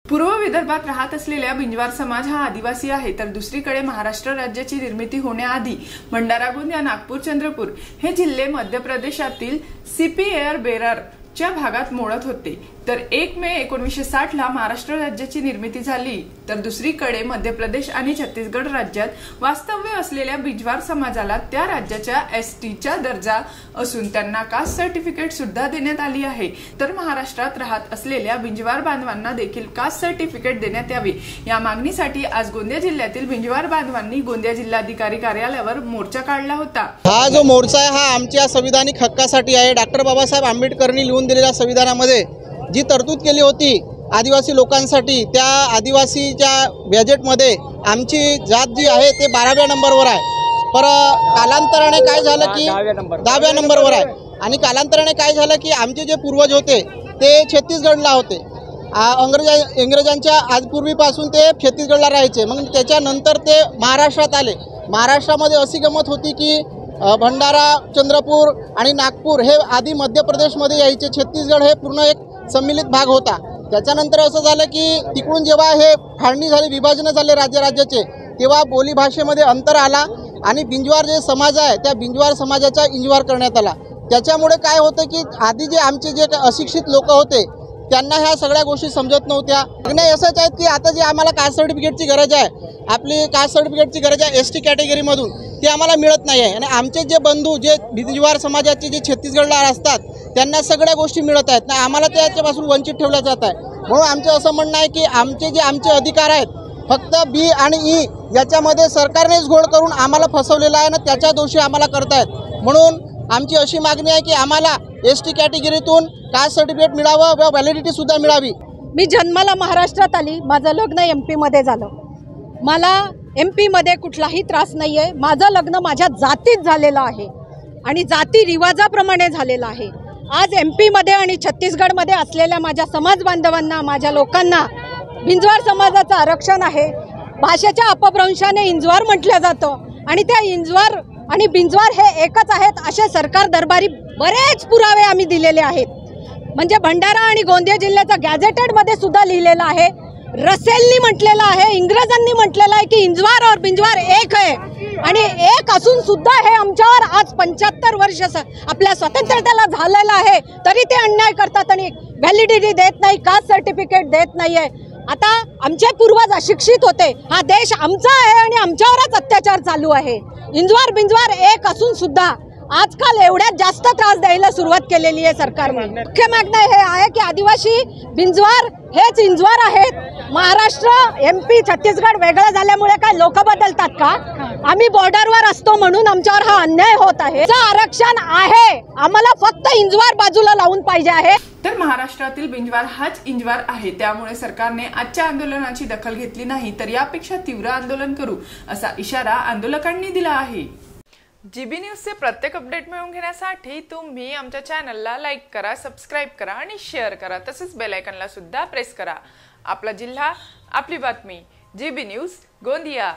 पूर्व विदर्भात राहत असलेल्या बिंजवार समाज हा आदिवासी आहे, तर दुसरीकडे महाराष्ट्र राज्याची निर्मिती होण्याआधी भंडारा, गोंदिया, नागपूर, चंद्रपूर हे जिल्हे मध्य प्रदेशातील सीपीएअर बेरर च्या भागात मोडत होते। तर 1 मे 1960 ला महाराष्ट्र राज्याची निर्मिती झाली, तर दुसरीकडे मध्य प्रदेश आणि छत्तीसगड राज्यात वास्तव्य असलेल्या बिंजवार समाजाला त्या राज्याच्या एसटीचा दर्जा असून त्यांना कास्ट सर्टिफिकेट सुद्धा देण्यात आली आहे। तर महाराष्ट्रात राहत असलेल्या बिंजवार बांधवांना देखील कास्ट सर्टिफिकेट देण्यात यावे या मागणीसाठी आज गोंदिया जिल्ह्यातील बिंजवार बांधवांनी गोंदिया जिल्हाधिकारी कार्यालयावर मोर्चा काढला होता। हा जो मोर्चा आहे हा आमच्या संविधानिक हक्कासाठी आहे। डॉक्टर बाबासाहेब आंबेडकरांनी लिहून दिलेल्या संविधानामध्ये जी तरतूद केली होती आदिवासी लोकांसाठी, त्या आदिवासीच्या गॅजेटमध्ये आमची जात जी आहे ते 12व्या नंबरवर आहे। पर कालांतराने काय झालं की 10व्या नंबरवर आहे, आणि कालांतराने काय झालं की आमचे जे पूर्वज होते ते छत्तीसगडला होते। इंग्रजांच्या आजपूर्वीपासून ते छत्तीसगडला राहायचे। मग त्याच्यानंतर ते महाराष्ट्रात आले। महाराष्ट्रामध्ये अशी गमत होती की भंडारा, चंद्रपूर आणि नागपूर हे आधी मध्य प्रदेशमध्ये यायचे, छत्तीसगड हे पूर्ण एक सम्मिलित भाग होता। त्याच्यानंतर असं झालं की तिकडून जेव्हा हे फाळणी झाली, विभाजन झाले राज्याचे, तेव्हा बोली भाषेमध्ये अंतर आला आणि बिंजवार जे समाज आहे त्या बिंजवार समाजाचा इंजवार करण्यात आला। त्याच्यामुळे काय होतं की आधी जे आमचे जे अशिक्षित लोक होते त्यांना ह्या सगळ्या गोष्टी समजत नव्हत्या। नाही असंच आहेत की आता जे आम्हाला कास्ट सर्टिफिकेटची गरज आहे, आपली कास्ट सर्टिफिकेटची गरज आहे एसटी कॅटेगरीमधून, ते आम्हाला मिळत नाही आहे। आणि आमचे जे बंधू जे बिंजवार समाजाचे जे छत्तीसगडला असतात त्यांना सगळ्या गोष्टी मिळत आहेत, नाही आम्हाला त्याच्यापासून वंचित ठेवलं जात आहे। म्हणून आमचं असं म्हणणं आहे की आमचे अधिकार आहेत फक्त बी आणि ई याच्यामध्ये सरकारनेच घोळ करून आम्हाला फसवलेलं आहे ना, त्याच्या दोषी आम्हाला करतायत। म्हणून आमची अशी मागणी आहे की आम्हाला एसटी कॅटेगरीतून कास्ट सर्टिफिकेट मिळावं व व्हॅलिडिटी सुद्धा मिळावी। मी जन्माला महाराष्ट्रात आली, माझं लग्न MP मध्ये झालं। मला MP मध्ये कुठलाही त्रास नाही आहे। माझं लग्न माझ्या जातीत झालेलं आहे आणि जाती रिवाजाप्रमाणे झालेलं आहे। आज MP मध्ये आणि छत्तीसगडमध्ये असलेल्या माझ्या समाज बांधवांना, माझ्या लोकांना बिंजवार समाजाचं आरक्षण आहे। भाषेच्या अपभ्रंशाने इंजवार म्हटलं जातं आणि त्या इंजवार आणि बिंजवार हे एकच आहेत असे सरकार दरबारी बरेच पुरावे आम्ही दिलेले आहेत। म्हणजे भंडारा आणि गोंदिया जिल्ह्याचा गॅझेटेडमध्ये सुद्धा लिहिलेलं आहे, रसेलनी म्हटलेलं आहे, इंग्रजांनी म्हटलेलं आहे की इंजवार और बिंजवार एक आहे। आणि एक असून सुद्धा हे आमच्यावर आज 75 वर्ष आपल्या स्वातंत्र्याला झालेलं आहे, तरी ते अन्याय करतात आणि व्हॅलिडिटी देत नाही, कास्ट सर्टिफिकेट देत नाही आहे। आता आमचे पूर्वज अशिक्षित होते, हा देश आमचा आहे आणि आमच्यावरच अत्याचार चालू आहे। इंजवार बिंजवार एक असून सुद्धा आजकाल एवढ्यात जास्त त्रास द्यायला सुरुवात केलेली आहे सरकारने। मुख्य मागणी हे आहे की आदिवासी बिंजवार हेच इंजवार आहेत। महाराष्ट्र, MP, छत्तीसगड वेगळं झाल्यामुळे काय लोक बदलतात का? आम्ही बॉर्डरवर असतो म्हणून आमच्यावर हा अन्याय होत आहे। आरक्षण आहे, आम्हाला फक्त इंजवार बाजूला लावून पाहिजे आहे। तर महाराष्ट्रातील बिंजवार हाच इंजवार आहे, त्यामुळे सरकारने आजच्या आंदोलनाची दखल घेतली नाही तर यापेक्षा तीव्र आंदोलन करू असा इशारा आंदोलकांनी दिला आहे। GB न्यूजचे प्रत्येक अपडेट मिळवून घेण्यासाठी तुम्ही आमच्या चॅनलला लाईक करा, सबस्क्राईब करा आणि शेअर करा, तसेच बेल आयकॉनला सुद्धा प्रेस करा। आपला जिल्हा, आपली बातमी, GB न्यूज, गोंदिया।